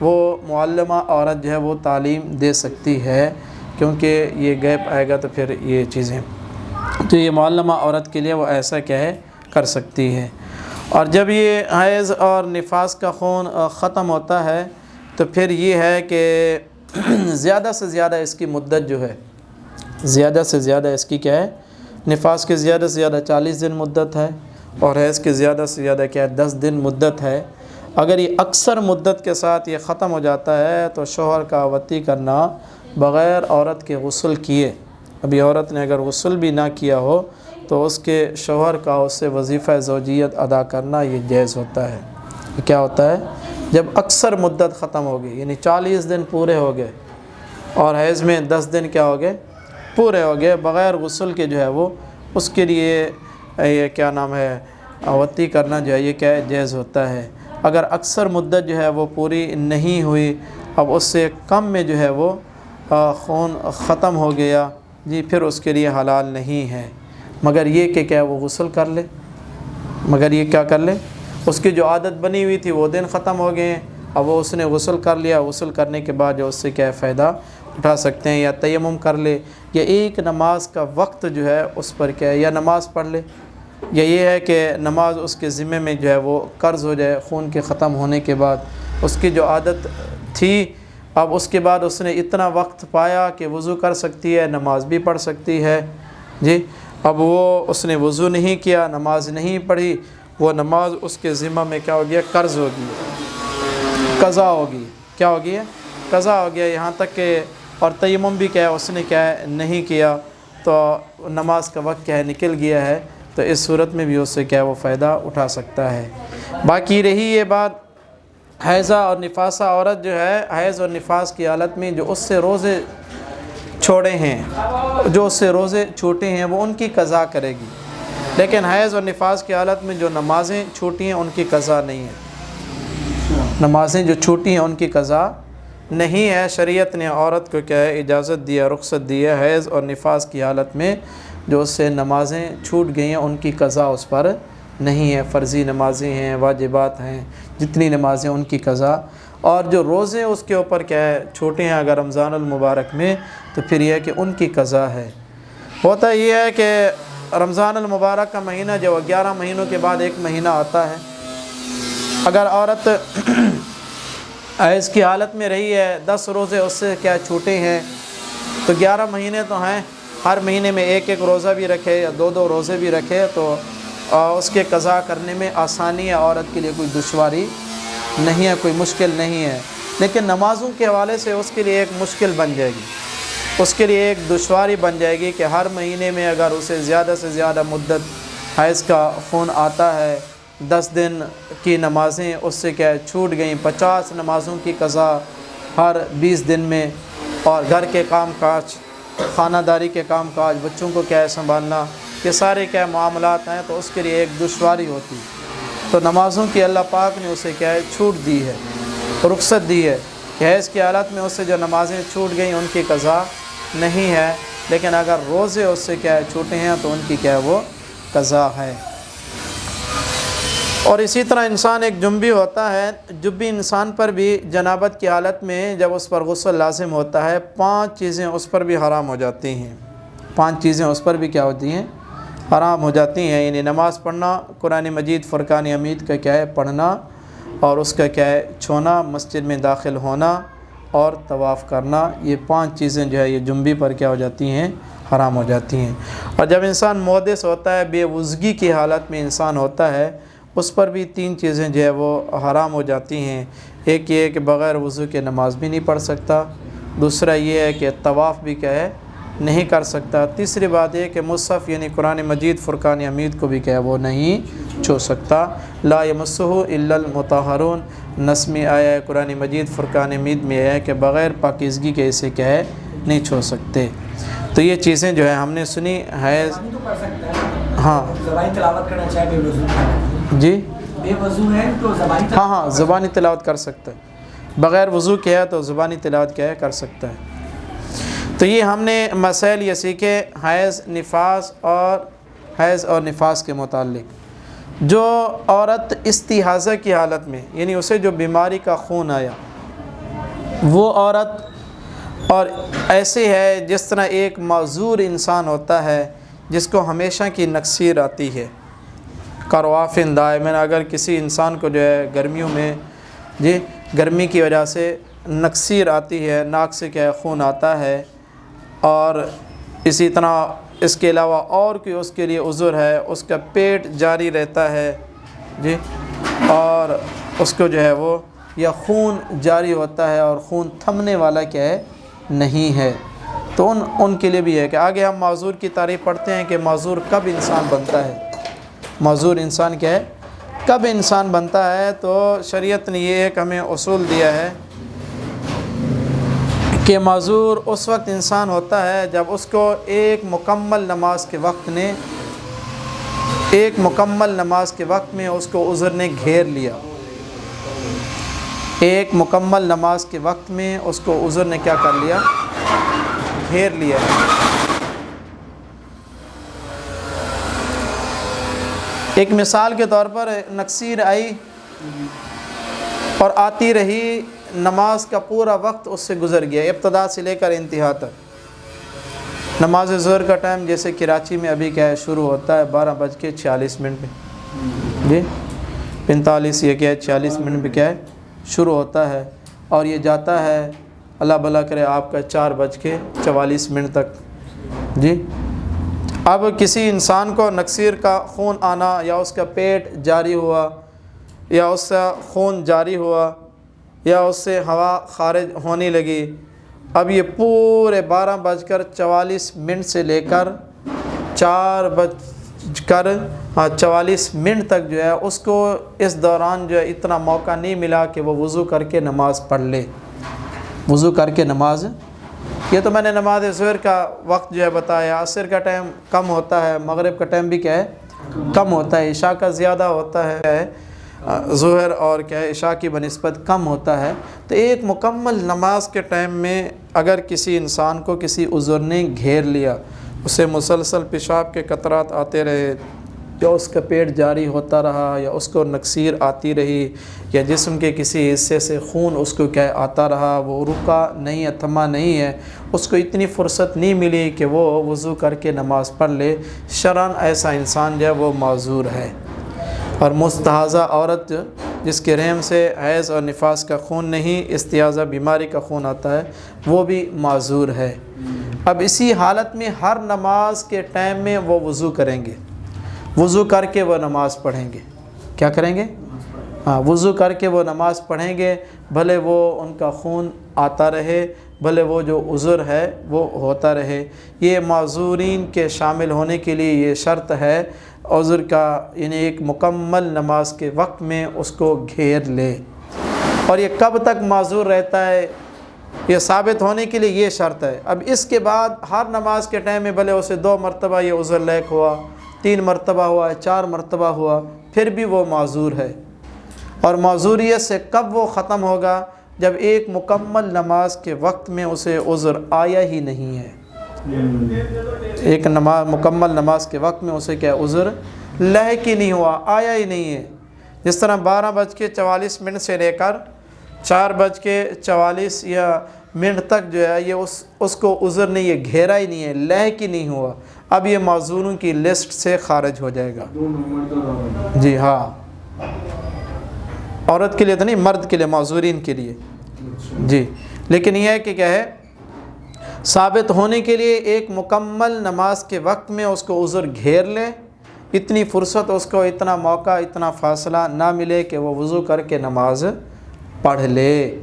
وہ معلمہ عورت جو ہے وہ تعلیم دے سکتی ہے. کیونکہ یہ گیپ آئے گا تو پھر یہ چیزیں، تو یہ معلمہ عورت کے لیے وہ ایسا کیا ہے کر سکتی ہے. اور جب یہ حیض اور نفاس کا خون ختم ہوتا ہے تو پھر یہ ہے کہ زیادہ سے زیادہ اس کی مدت جو ہے، زیادہ سے زیادہ اس کی کیا ہے، نفاس کے زیادہ سے زیادہ 40 دن مدت ہے اور حیض کے زیادہ سے زیادہ کیا ہے 10 دن مدت ہے. اگر یہ اکثر مدت کے ساتھ یہ ختم ہو جاتا ہے تو شوہر کا وطی کرنا بغیر عورت کے غسل کیے، ابھی عورت نے اگر غسل بھی نہ کیا ہو تو اس کے شوہر کا اس سے وظیفہ زوجیت ادا کرنا یہ جائز ہوتا ہے. یہ کیا ہوتا ہے جب اکثر مدت ختم ہو گئی، یعنی 40 دن پورے ہو گئے اور حیض میں 10 دن کیا ہو گئے پورے ہو گئے، بغیر غسل کے جو ہے وہ اس کے لیے یہ کیا نام ہے وطی کرنا جو ہے یہ کیا ہے جائز ہوتا ہے. اگر اکثر مدت جو ہے وہ پوری نہیں ہوئی، اب اس سے کم میں جو ہے وہ خون ختم ہو گیا جی، پھر اس کے لیے حلال نہیں ہے، مگر یہ کہ کیا وہ غسل کر لے، مگر یہ کیا کر لے، اس کی جو عادت بنی ہوئی تھی وہ دن ختم ہو گئے ہیں، اب وہ اس نے غسل کر لیا، غسل کرنے کے بعد جو اس سے کیا فائدہ اٹھا سکتے ہیں، یا تیمم کر لے، یا ایک نماز کا وقت جو ہے اس پر کیا ہے یا نماز پڑھ لے، یا یہ ہے کہ نماز اس کے ذمے میں جو ہے وہ قرض ہو جائے خون کے ختم ہونے کے بعد. اس کی جو عادت تھی اب اس کے بعد اس نے اتنا وقت پایا کہ وضو کر سکتی ہے، نماز بھی پڑھ سکتی ہے جی. اب وہ اس نے وضو نہیں کیا، نماز نہیں پڑھی، وہ نماز اس کے ذمہ میں کیا ہو گیا قرض ہو گئی، قضا ہوگی. کیا ہو گیا قضا ہو گیا. یہاں تک کہ اور تیمم بھی کیا ہے اس نے کیا ہے نہیں کیا تو نماز کا وقت کیا ہے نکل گیا ہے، تو اس صورت میں بھی اس سے کیا وہ فائدہ اٹھا سکتا ہے. باقی رہی یہ بات حیضہ اور نفاسہ عورت جو ہے حیض اور نفاس کی حالت میں جو اس سے روزے چھوڑے ہیں، جو اس سے روزے چھوٹے ہیں وہ ان کی قضا کرے گی، لیکن حیض اور نفاس کی حالت میں جو نمازیں چھوٹی ہیں ان کی قضا نہیں ہے. نمازیں جو چھوٹی ہیں ان کی قضا نہیں ہے. شریعت نے عورت کو کیا ہے اجازت دیا، رخصت دی ہے حیض اور نفاس کی حالت میں جو اس سے نمازیں چھوٹ گئی ہیں ان کی قضا اس پر نہیں ہے. فرضی نمازیں ہیں، واجبات ہیں، جتنی نمازیں ان کی قضا. اور جو روزے اس کے اوپر کیا ہے چھوٹے ہیں اگر رمضان المبارک میں تو پھر یہ ہے کہ ان کی قضا ہے. ہوتا یہ ہے کہ رمضان المبارک کا مہینہ جو 11 مہینوں کے بعد ایک مہینہ آتا ہے، اگر عورت حیض کی حالت میں رہی ہے 10 روزے اس سے کیا چھوٹے ہیں تو 11 مہینے تو ہیں، ہر مہینے میں ایک ایک روزہ بھی رکھے یا 2 روزے بھی رکھے تو اس کے قضا کرنے میں آسانی ہے، عورت کے لیے کوئی دشواری نہیں ہے، کوئی مشکل نہیں ہے. لیکن نمازوں کے حوالے سے اس کے لیے ایک مشکل بن جائے گی، اس کے لیے ایک دشواری بن جائے گی کہ ہر مہینے میں اگر اسے زیادہ سے زیادہ مدت حیض کا خون آتا ہے، 10 دن کی نمازیں اس سے کیا ہے چھوٹ گئیں، 50 نمازوں کی قضا ہر 20 دن میں، اور گھر کے کام کاج، خانہ داری کے کام کاج، بچوں کو کیا ہے سنبھالنا، یہ سارے کیا معاملات ہیں، تو اس کے لیے ایک دشواری ہوتی، تو نمازوں کی اللہ پاک نے اسے کیا ہے چھوٹ دی ہے، رخصت دی ہے کہ حیض کی حالت میں اس سے جو نمازیں چھوٹ گئیں ان کی قضا نہیں ہے، لیکن اگر روزے اس سے کیا ہے چھوٹے ہیں تو ان کی کیا ہے وہ قضا ہے۔ اور اسی طرح انسان ایک جنبی ہوتا ہے، جنبی انسان پر بھی جنابت کی حالت میں جب اس پر غسل لازم ہوتا ہے 5 چیزیں اس پر بھی حرام ہو جاتی ہیں، 5 چیزیں اس پر بھی کیا ہوتی ہیں حرام ہو جاتی ہیں، یعنی نماز پڑھنا، قرآن مجید فرقان حمید کا کیا ہے پڑھنا، اور اس کا کیا ہے چھونا، مسجد میں داخل ہونا اور طواف کرنا، یہ 5 چیزیں جو ہے یہ جنبی پر کیا ہو جاتی ہیں حرام ہو جاتی ہیں۔ اور جب انسان محدث ہوتا ہے، بے وضوئی کی حالت میں انسان ہوتا ہے، اس پر بھی 3 چیزیں جو ہے وہ حرام ہو جاتی ہیں۔ ایک یہ ہے کہ بغیر وضو کے نماز بھی نہیں پڑھ سکتا، دوسرا یہ ہے کہ طواف بھی کیا ہے نہیں کر سکتا، تیسری بات یہ کہ مصحف یعنی قرآن مجید فرقان حمید کو بھی کیا ہے وہ نہیں چھو سکتا۔ لا یمسہ الا المطہرون، نسمی آیا ہے قرآن مجید فرقان حمید میں ہے کہ بغیر پاکیزگی کے اسے کیا ہے نہیں چھو سکتے۔ تو یہ چیزیں جو ہے ہم نے سنی حیض، تو پڑھ سکتا ہے، ہاں زبانی تلاوت کرنا چاہے بے وضو، جی بے وضو ہے تو زبانی ہاں زبانی تلاوت کر سکتا ہے، بغیر وضو کیا ہے تو زبانی تلاوت کیا ہے کر سکتا ہے۔ تو یہ ہم نے مسائل یہ سیکھے حیض اور نفاس کے متعلق۔ جو عورت استحاضہ کی حالت میں یعنی اسے جو بیماری کا خون آیا، وہ عورت اور ایسے ہے جس طرح ایک معذور انسان ہوتا ہے جس کو ہمیشہ کی نکسیر آتی ہے، کروافن دائمن، اگر کسی انسان کو جو ہے گرمیوں میں گرمی کی وجہ سے نکسیر آتی ہے، ناک سے کیا ہے خون آتا ہے، اور اسی طرح اس کے علاوہ اور کوئی اس کے لیے عذر ہے، اس کا پیٹ جاری رہتا ہے اور اس کو جو ہے وہ یا خون جاری ہوتا ہے اور خون تھمنے والا کیا ہے نہیں ہے، تو ان کے لیے بھی ہے کہ آگے ہم معذور کی تعریف پڑھتے ہیں کہ معذور کب انسان بنتا ہے، معذور انسان کیا ہے کب انسان بنتا ہے۔ تو شریعت نے یہ ایک ہمیں اصول دیا ہے کہ معذور اس وقت انسان ہوتا ہے جب اس کو ایک مکمل نماز کے وقت میں اس کو عذر نے گھیر لیا، ایک مکمل نماز کے وقت میں اس کو عذر نے کیا کر لیا گھیر لیا۔ ایک مثال کے طور پر نکسیر آئی اور آتی رہی، نماز کا پورا وقت اس سے گزر گیا، ابتدا سے لے کر انتہا تک۔ نماز ظہر کا ٹائم جیسے کراچی میں ابھی کیا ہے شروع ہوتا ہے 12:46 پہ، جی 45 یہ کیا ہے 46 منٹ پہ کیا ہے شروع ہوتا ہے، اور یہ جاتا ہے اللہ بھلا کرے آپ کا 4:44 تک۔ جی اب کسی انسان کو نکسیر کا خون آنا، یا اس کا پیٹ جاری ہوا، یا اس کا خون جاری ہوا، یا اس سے ہوا خارج ہونے لگی، اب یہ پورے 12:44 سے لے کر 4:44 تک جو ہے اس کو اس دوران جو ہے اتنا موقع نہیں ملا کہ وہ وضو کر کے نماز پڑھ لے، وضو کر کے نماز۔ یہ تو میں نے نماز ظہر کا وقت جو ہے بتایا، عصر کا ٹائم کم ہوتا ہے، مغرب کا ٹائم بھی کیا ہے کم ہوتا ہے، عشاء کا زیادہ ہوتا ہے، ظہر اور کیا ہے عشاء کی بنسبت کم ہوتا ہے۔ تو ایک مکمل نماز کے ٹائم میں اگر کسی انسان کو کسی عذر نے گھیر لیا، اسے مسلسل پیشاب کے قطرات آتے رہے، یا اس کا پیٹ جاری ہوتا رہا، یا اس کو نکسیر آتی رہی، یا جسم کے کسی حصے سے خون اس کو کیا آتا رہا، وہ رکا نہیں ہے، تھما نہیں ہے، اس کو اتنی فرصت نہیں ملی کہ وہ وضو کر کے نماز پڑھ لے، شرعاً ایسا انسان جو ہے وہ معذور ہے۔ اور مستحاضہ عورت جس کے رحم سے حیض اور نفاس کا خون نہیں، استحاضہ بیماری کا خون آتا ہے، وہ بھی معذور ہے۔ اب اسی حالت میں ہر نماز کے ٹائم میں وہ وضو کریں گے، وضو کر کے وہ نماز پڑھیں گے، کیا کریں گے؟ ہاں وضو کر کے وہ نماز پڑھیں گے، بھلے وہ ان کا خون آتا رہے، بھلے وہ جو عذر ہے وہ ہوتا رہے۔ یہ معذورین کے شامل ہونے کے لیے یہ شرط ہے، عذر کا یعنی ایک مکمل نماز کے وقت میں اس کو گھیر لے. اور یہ کب تک معذور رہتا ہے یہ ثابت ہونے کے لیے یہ شرط ہے. اب اس کے بعد ہر نماز کے ٹائم میں بھلے اسے 2 مرتبہ یہ عذر لاحق ہوا، 3 مرتبہ ہوا، 4 مرتبہ ہوا، پھر بھی وہ معذور ہے. اور معذوریت سے کب وہ ختم ہوگا؟ جب ایک مکمل نماز کے وقت میں اسے عذر آیا ہی نہیں ہے. ایک مکمل نماز کے وقت میں اسے کیا عذر لاحق ہی نہیں ہوا، آیا ہی نہیں ہے. جس طرح 12:44 سے لے کر 4:44 یا منٹ تک جو ہے یہ اس کو عذر نہیں، یہ گھیرا ہی نہیں ہے، لاحق ہی نہیں ہوا. اب یہ معذوروں کی لسٹ سے خارج ہو جائے گا. جی ہاں، عورت کے لیے تو نہیں، مرد کے لیے، معذورین کے لیے. جی لیکن یہ ہے کہ کیا ہے، ثابت ہونے کے لیے ایک مکمل نماز کے وقت میں اس کو عذر گھیر لے، اتنی فرصت اس کو، اتنا موقع، اتنا فاصلہ نہ ملے کہ وہ وضو کر کے نماز پڑھ لے.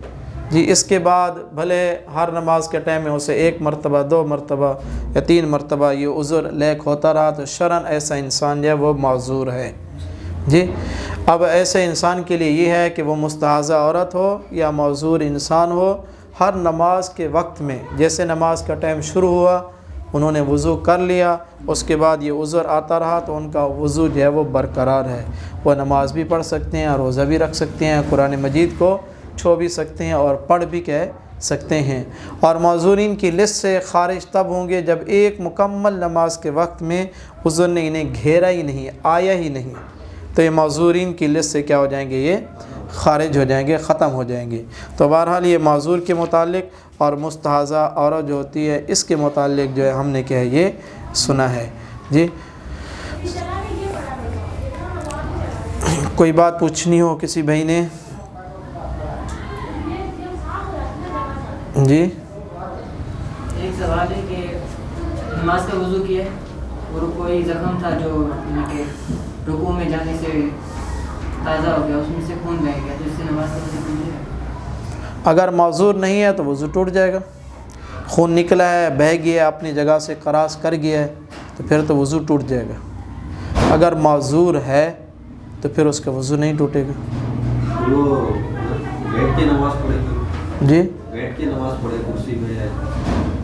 جی اس کے بعد بھلے ہر نماز کے ٹائم میں اسے 1 مرتبہ، 2 مرتبہ یا 3 مرتبہ یہ عذر لاحق ہوتا رہا تو شرعاً ایسا انسان جو ہے وہ معذور ہے. جی اب ایسے انسان کے لیے یہ ہے کہ وہ مستحاضہ عورت ہو یا معذور انسان ہو، ہر نماز کے وقت میں جیسے نماز کا ٹائم شروع ہوا انہوں نے وضو کر لیا، اس کے بعد یہ عذر آتا رہا تو ان کا وضو جو ہے وہ برقرار ہے. وہ نماز بھی پڑھ سکتے ہیں، روزہ بھی رکھ سکتے ہیں، قرآن مجید کو چھو بھی سکتے ہیں اور پڑھ بھی کہہ سکتے ہیں. اور معذورین کی لسٹ سے خارج تب ہوں گے جب ایک مکمل نماز کے وقت میں عذر نے انہیں گھیرا ہی نہیں، آیا ہی نہیں، تو یہ معذورین کی لسٹ سے کیا ہو جائیں گے، یہ خارج ہو جائیں گے، ختم ہو جائیں گے. تو بہرحال یہ معذور کے متعلق اور مستحاضہ عورت جو ہوتی ہے اس کے متعلق جو ہے ہم نے کیا ہے یہ سنا ہے. جی کوئی بات پوچھنی ہو کسی بھائی نے؟ جی ایک سوال ہے کہ نماز کا وضو کیا اور کوئی زخم تھا جو کہ رکوع میں جانے سے تازہ ہو گیا، اس میں سے خون بہہ گیا، تو اس سے نماز کا وضو ٹوٹ جائے گا؟ اگر معذور نہیں ہے تو وضو ٹوٹ جائے گا. خون نکلا ہے، بہہ گیا، اپنی جگہ سے کراس کر گیا ہے تو پھر تو وضو ٹوٹ جائے گا. اگر معذور ہے تو پھر اس کا وضو نہیں ٹوٹے گا. وہ بیٹھ کے نماز پڑھے گی؟ جی بیٹھ کے نماز پڑھے کرسی میں ہے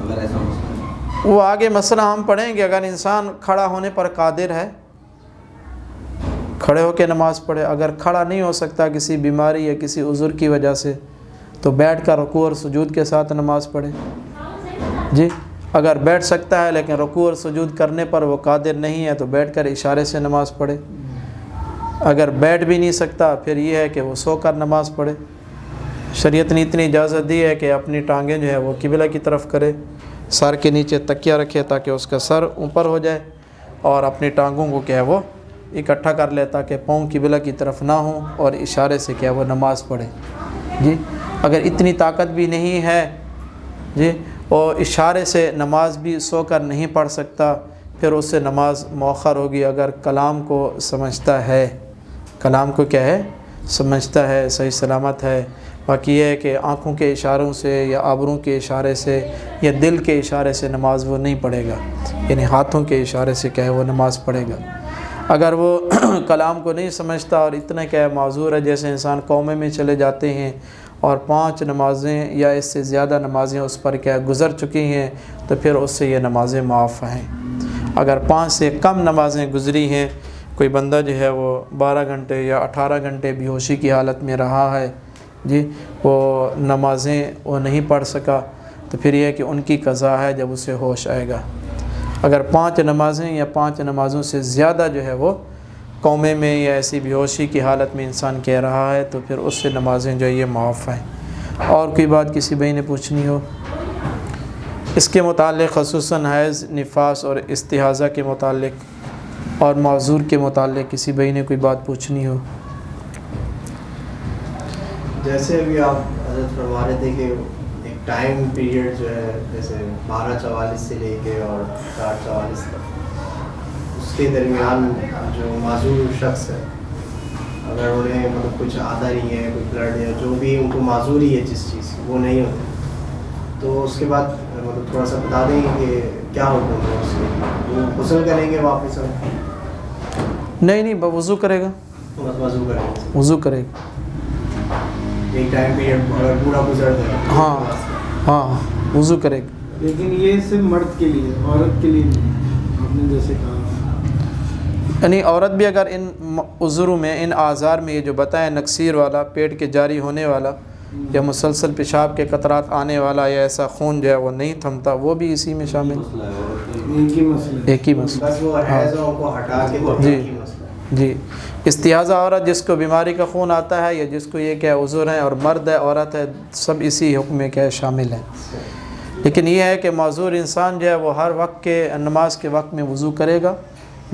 اگر ایسا مسئلہ؟ وہ آگے مسئلہ ہم پڑھیں گے. اگر انسان کھڑا ہونے پر قادر ہے کھڑے ہو کے نماز پڑھے، اگر کھڑا نہیں ہو سکتا کسی بیماری یا کسی عذر کی وجہ سے تو بیٹھ کر رکوع اور سجود کے ساتھ نماز پڑھے. جی اگر بیٹھ سکتا ہے لیکن رکوع اور سجود کرنے پر وہ قادر نہیں ہے تو بیٹھ کر اشارے سے نماز پڑھے. اگر بیٹھ بھی نہیں سکتا پھر یہ ہے کہ وہ سو کر نماز پڑھے. شریعت نے اتنی اجازت دی ہے کہ اپنی ٹانگیں جو ہے وہ قبلہ کی طرف کرے، سر کے نیچے تکیہ رکھے تاکہ اس کا سر اوپر ہو جائے اور اپنی ٹانگوں کو کیا ہے وہ اکٹھا کر لے تاکہ پاؤں قبلہ کی طرف نہ ہوں اور اشارے سے کیا وہ نماز پڑھے. جی اگر اتنی طاقت بھی نہیں ہے جی اور اشارے سے نماز بھی سو کر نہیں پڑھ سکتا پھر اس سے نماز مؤخر ہوگی. اگر کلام کو سمجھتا ہے، کلام کو کیا ہے سمجھتا ہے، صحیح سلامت ہے. باقی یہ ہے کہ آنکھوں کے اشاروں سے یا ابروں کے اشارے سے یا دل کے اشارے سے نماز وہ نہیں پڑھے گا، یعنی ہاتھوں کے اشارے سے کیا ہے وہ نماز پڑھے گا. اگر وہ کلام کو نہیں سمجھتا اور اتنا کیا ہے معذور ہے، جیسے انسان قومے میں چلے جاتے ہیں اور 5 نمازیں یا اس سے زیادہ نمازیں اس پر کیا گزر چکی ہیں تو پھر اس سے یہ نمازیں معاف ہیں. اگر 5 سے کم نمازیں گزری ہیں، کوئی بندہ جو ہے وہ 12 گھنٹے یا 18 گھنٹے بے ہوشی کی حالت میں رہا ہے جی، وہ نمازیں وہ نہیں پڑھ سکا تو پھر یہ ہے کہ ان کی قضا ہے جب اسے ہوش آئے گا. اگر 5 نمازیں یا 5 نمازوں سے زیادہ جو ہے وہ قومے میں یا ایسی بے ہوشی کی حالت میں انسان کہہ رہا ہے تو پھر اس سے نمازیں جو ہے یہ معاف ہیں. اور کوئی بات کسی بھائی نے پوچھنی ہو اس کے متعلق، خصوصاً حیض، نفاس اور استحاضہ کے متعلق اور معذور کے متعلق کسی بھائی نے کوئی بات پوچھنی ہو؟ جیسے ابھی آپ حضرت فرما رہے تھے کہ ایک ٹائم پیریڈ جو ہے جیسے 12:44 سے لے کے اور 4:44 تک، اس کے درمیان جو معذور شخص ہے اگر انہیں مطلب کچھ آتا نہیں ہے، کوئی بلڈ یا جو بھی ان کو معذوری ہے جس چیز وہ نہیں ہوتی تو اس کے بعد مطلب تھوڑا سا بتا دیں کہ کیا حکم ہے اس کے، وہ غسل کریں گے واپس؟ نہیں نہیں وضو کرے گا, بس وضو کریں گے. وضو کرے گا. ایک ٹائم پیریڈ اگر پورا گزر جائے ہاں ہاں وضو کرے گا. لیکن یہ صرف مرد کے لیے, عورت کے لیے نہیں, آپ نے جیسے کہا. یعنی عورت بھی اگر ان عذروں میں, ان آزار میں, یہ جو بتائیں نکسیر والا, پیٹ کے جاری ہونے والا, یا مسلسل پیشاب کے قطرات آنے والا, یا ایسا خون جو ہے وہ نہیں تھمتا, وہ بھی اسی میں شامل ہے. ایک ہی مسئلہ. ایک ہی مسئلہ. بس وہ حیضوں کو ہٹا کے وہ جی. ایک ہی مسئلہ. جی. استحاضہ عورت جس کو بیماری کا خون آتا ہے, یا جس کو یہ کیا عذر ہے, اور مرد ہے, عورت ہے, سب اسی حکم میں کیا شامل ہیں. لیکن یہ ہے کہ معذور انسان جو ہے وہ ہر وقت کے نماز کے وقت میں وضو کرے گا.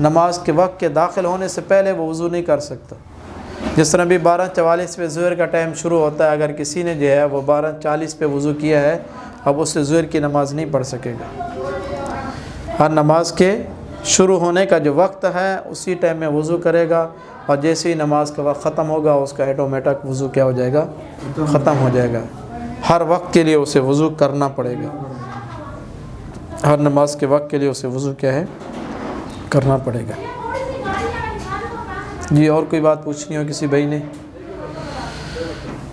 نماز کے وقت کے داخل ہونے سے پہلے وہ وضو نہیں کر سکتا. جس طرح بھی 12:44 پہ ظہر کا ٹائم شروع ہوتا ہے, اگر کسی نے جو ہے وہ 12:40 پہ وضو کیا ہے, اب اس سے ظہر کی نماز نہیں پڑھ سکے گا. ہر نماز کے شروع ہونے کا جو وقت ہے اسی ٹائم میں وضو کرے گا, اور جیسے ہی نماز کا وقت ختم ہوگا اس کا آٹومیٹک وضو کیا ہو جائے گا, ختم ہو جائے گا. ہر وقت کے لیے اسے وضو کرنا پڑے گا. ہر نماز کے وقت کے لیے اسے وضو کیا ہے, کرنا پڑے گا. جی اور کوئی بات پوچھنی ہو کسی بھائی نے؟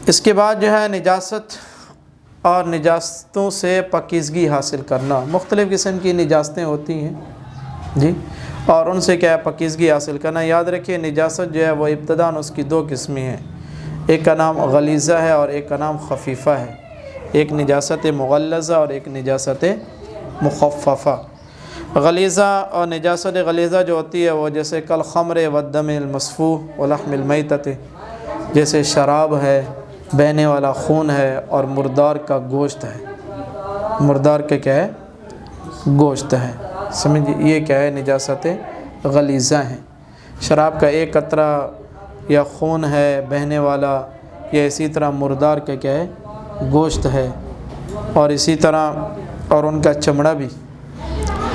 اس کے بعد جو ہے نجاست اور نجاستوں سے پاکیزگی حاصل کرنا. مختلف قسم کی نجاستیں ہوتی ہیں جی, اور ان سے کیا ہے پاکیزگی حاصل کرنا. یاد رکھیے نجاست جو ہے وہ ابتداً اس کی 2 قسمیں ہیں. ایک کا نام غلیظہ ہے اور ایک کا نام خفیفہ ہے. ایک نجاست مغلظہ اور ایک نجاست مخففہ. غلیظہ اور نجاست غلیظہ جو ہوتی ہے وہ جیسے کل خمر والدم المسفوح ولحم المیتۃ, جیسے شراب ہے, بہنے والا خون ہے, اور مردار کا گوشت ہے. مردار کے کیا ہے, گوشت ہے. سمجھیے یہ کیا ہے, نجاست غلیظہ ہیں. شراب کا ایک قطرہ یا خون ہے بہنے والا, یا اسی طرح مردار کا کیا ہے, گوشت ہے. اور اسی طرح اور ان کا چمڑا بھی,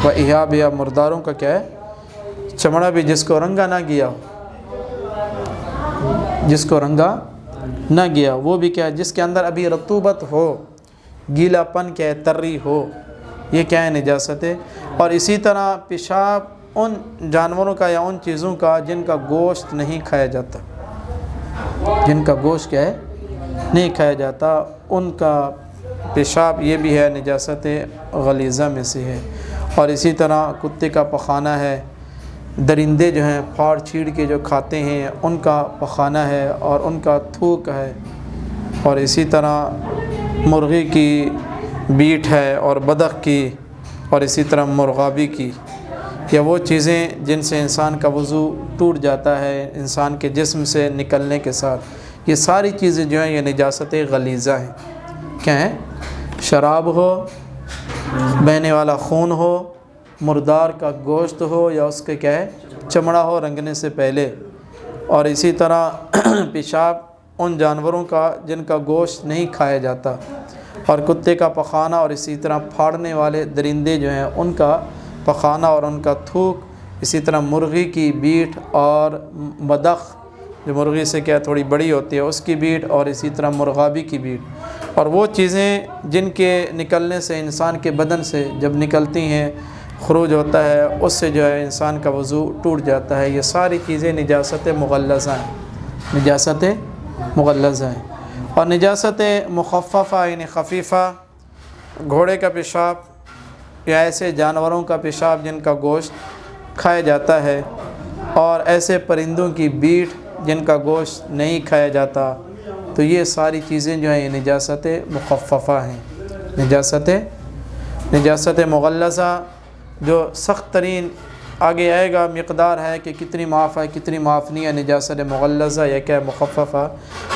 و احاب یا مرداروں کا کیا ہے, چمڑا بھی, جس کو رنگا نہ گیا ہو, جس کو رنگا نہ گیا وہ بھی کیا ہے, جس کے اندر ابھی رطوبت ہو, گیلا پن کیا ہے, تری ہو, یہ کیا ہے, نجاست ہے. اور اسی طرح پیشاب ان جانوروں کا یا ان چیزوں کا جن کا گوشت نہیں کھایا جاتا, جن کا گوشت کیا ہے, نہیں کھایا جاتا, ان کا پیشاب یہ بھی ہے نجاست غلیظہ میں سے ہے. اور اسی طرح کتے کا پخانہ ہے, درندے جو ہیں پھاڑ چھیڑ کے جو کھاتے ہیں ان کا پخانہ ہے اور ان کا تھوک ہے. اور اسی طرح مرغی کی بیٹ ہے اور بدخ کی, اور اسی طرح مرغابی کی, یا وہ چیزیں جن سے انسان کا وضو ٹوٹ جاتا ہے انسان کے جسم سے نکلنے کے ساتھ. یہ ساری چیزیں جو ہیں یہ نجاست غلیظہ ہیں. کیا ہیں, شراب ہو, بہنے والا خون ہو, مردار کا گوشت ہو, یا اس کے کیا ہے, چمڑا ہو رنگنے سے پہلے. اور اسی طرح پیشاب ان جانوروں کا جن کا گوشت نہیں کھایا جاتا, اور کتے کا پخانہ, اور اسی طرح پھاڑنے والے درندے جو ہیں ان کا پخانہ اور ان کا تھوک. اسی طرح مرغی کی بیٹ اور بدخ جو مرغی سے کیا تھوڑی بڑی ہوتی ہے اس کی بیٹ, اور اسی طرح مرغابی کی بیٹ. اور وہ چیزیں جن کے نکلنے سے انسان کے بدن سے جب نکلتی ہیں خروج ہوتا ہے اس سے جو ہے انسان کا وضو ٹوٹ جاتا ہے. یہ ساری چیزیں نجاست مغلظہ ہیں, نجاست مغلظہ ہیں. اور نجاست مخففہ یعنی خفیفہ, گھوڑے کا پیشاب یا ایسے جانوروں کا پیشاب جن کا گوشت کھایا جاتا ہے, اور ایسے پرندوں کی بیٹ جن کا گوشت نہیں کھایا جاتا, تو یہ ساری چیزیں جو ہیں یہ نجاست مخففہ ہیں. نجاست مغلظہ جو سخت ترین آگے آئے گا مقدار ہے کہ کتنی معاف ہے کتنی معاف نہیں ہے, نجاست مغلظہ یا کیا مخففہ.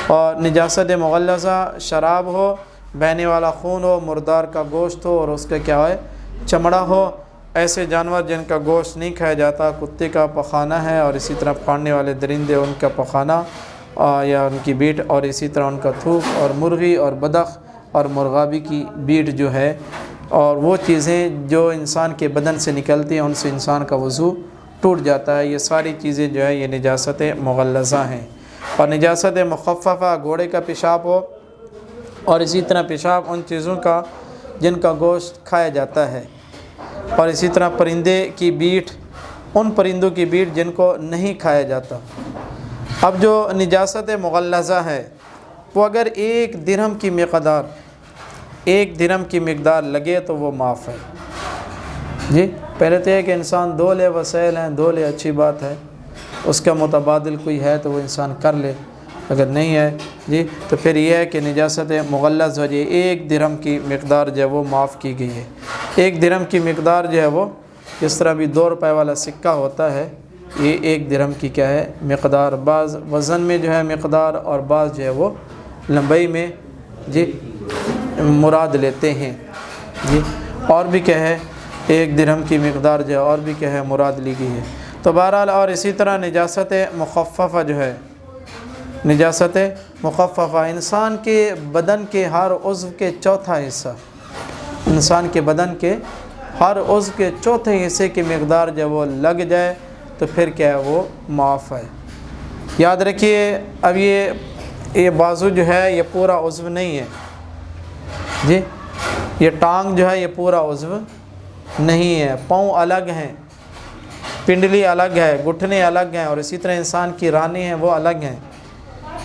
اور نجاست مغلظہ شراب ہو, بہنے والا خون ہو, مردار کا گوشت ہو, اور اس کا کیا ہے, چمڑا ہو. ایسے جانور جن کا گوشت نہیں کھایا جاتا, کتے کا پخانہ ہے, اور اسی طرح پھاڑنے والے درندے ان کا پخانہ یا ان کی بیٹ, اور اسی طرح ان کا تھوک, اور مرغی اور بدخ اور مرغابی کی بیٹ جو ہے. اور وہ چیزیں جو انسان کے بدن سے نکلتی ہیں ان سے انسان کا وضو ٹوٹ جاتا ہے. یہ ساری چیزیں جو ہے یہ نجاست مغلظہ ہیں. اور نجاست مخففہ گھوڑے کا پیشاب ہو, اور اسی طرح پیشاب ان چیزوں کا جن کا گوشت کھایا جاتا ہے, اور اسی طرح پرندے کی بیٹ ان پرندوں کی بھیڑ جن کو نہیں کھایا جاتا۔ اب جو نجاست مغلظہ ہے وہ اگر 1 درہم کی مقدار لگے تو وہ معاف ہے جی۔ پہلے تو یہ کہ انسان دولے وسائل ہیں، دولے اچھی بات ہے، اس کا متبادل کوئی ہے تو وہ انسان کر لے، اگر نہیں ہے جی تو پھر یہ ہے کہ نجاست مغلظ ہو جائے۔ 1 درہم کی مقدار جو ہے وہ معاف کی گئی ہے۔ 1 درہم کی مقدار جو ہے وہ جس طرح بھی 2 روپے والا سکہ ہوتا ہے، یہ 1 درہم کی کیا ہے مقدار، بعض وزن میں جو ہے مقدار اور بعض جو ہے وہ لمبائی میں جی مراد لیتے ہیں جی، اور بھی کیا ہے 1 درہم کی مقدار جو ہے اور بھی کیا ہے مراد لی گئی ہے۔ تو بہرحال اور اسی طرح نجاست مخففہ جو ہے، نجاست مخففہ انسان کے بدن کے ہر عضو کے چوتھا حصہ، انسان کے بدن کے ہر عضو کے چوتھے حصے کی مقدار جب وہ لگ جائے تو پھر کیا ہے وہ معاف ہے۔ یاد رکھیے اب یہ بازو جو ہے یہ پورا عضو نہیں ہے جی، یہ ٹانگ جو ہے یہ پورا عضو نہیں ہے، پاؤں الگ ہیں، پنڈلی الگ ہے، گھٹنے الگ ہیں، اور اسی طرح انسان کی رانی ہیں وہ الگ ہیں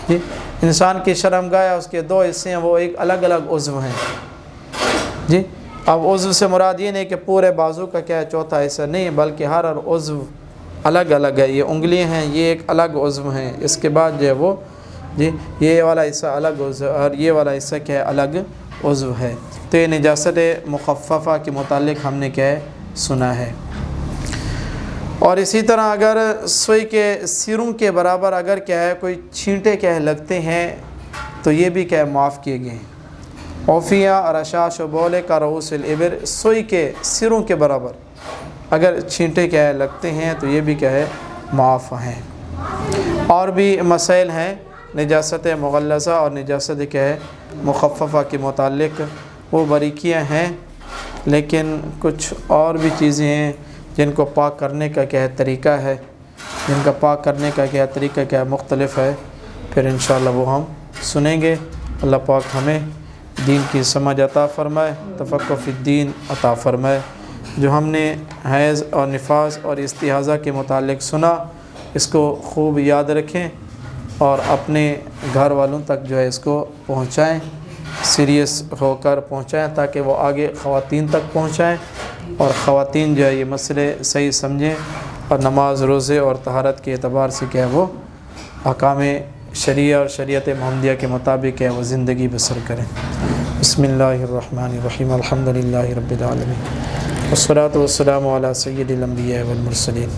جی۔ انسان کی شرمگاہ ہے، اس کے 2 حصے ہیں، وہ ایک الگ الگ عضو ہیں جی۔ اب عضو سے مراد یہ نہیں کہ پورے بازو کا کیا ہے چوتھا حصہ نہیں، بلکہ ہر عضو الگ الگ ہے۔ یہ انگلیاں ہیں، یہ ایک الگ عضو ہیں، اس کے بعد جو ہے وہ جی یہ والا حصہ الگ عضو اور یہ والا حصہ کیا ہے الگ عضو ہے۔ تو یہ نجاست مخففہ کے متعلق ہم نے کیا ہے سنا ہے۔ اور اسی طرح اگر سوئی کے سروں کے برابر اگر کیا ہے کوئی چھینٹے کیا ہے لگتے ہیں تو یہ بھی کیا ہے معاف کیے گئے ہیں۔ اوفیہ رشاش و بولے کا رؤوس الابر، سوئی کے سروں کے برابر اگر چھینٹے کیا ہے لگتے ہیں تو یہ بھی کیا ہے معاف ہیں۔ اور بھی مسائل ہیں نجاست مغلظہ اور نجاست کیا ہے مخففہ کے متعلق، وہ باریکیاں ہیں، لیکن کچھ اور بھی چیزیں ہیں جن کو پاک کرنے کا کیا ہے طریقہ ہے، جن کا پاک کرنے کا کیا طریقہ کیا مختلف ہے، پھر انشاءاللہ وہ ہم سنیں گے۔ اللہ پاک ہمیں دین کی سمجھ عطا فرمائے، تفقہ فی الدین عطا فرمائے۔ جو ہم نے حیض اور نفاس اور استحاضہ کے متعلق سنا اس کو خوب یاد رکھیں اور اپنے گھر والوں تک جو ہے اس کو پہنچائیں، سیریس ہو کر پہنچائیں تاکہ وہ آگے خواتین تک پہنچائیں اور خواتین جو ہے یہ مسئلے صحیح سمجھیں اور نماز روزے اور طہارت کے اعتبار سے کیا ہے وہ احکام شریعہ اور شریعت محمدیہ کے مطابق کیا ہے وہ زندگی بسر کریں۔ بسم اللہ الرحمن الرحیم، الحمدللہ رب العالمین، والصلاة والسلام علی سید الانبیاء والمرسلین۔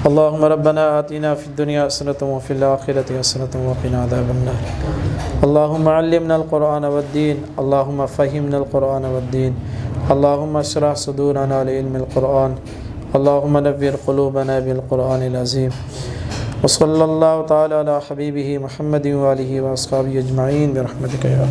اللہم ربنا آتنا فی الدنیا حسنۃ وفی الآخرۃ حسنۃ وقنا عذاب النار۔ اللہم علمنا القرآن والدین، اللہم فہمنا القرآن والدین، اللہم اشرح صدورنا لعلم القرآن، اللہم نور قلوبنا بالقرآن العظیم۔ وصلی اللہ تعالی علی حبیبہ محمد وآلہ واصحابہ اجمعین برحمتک یا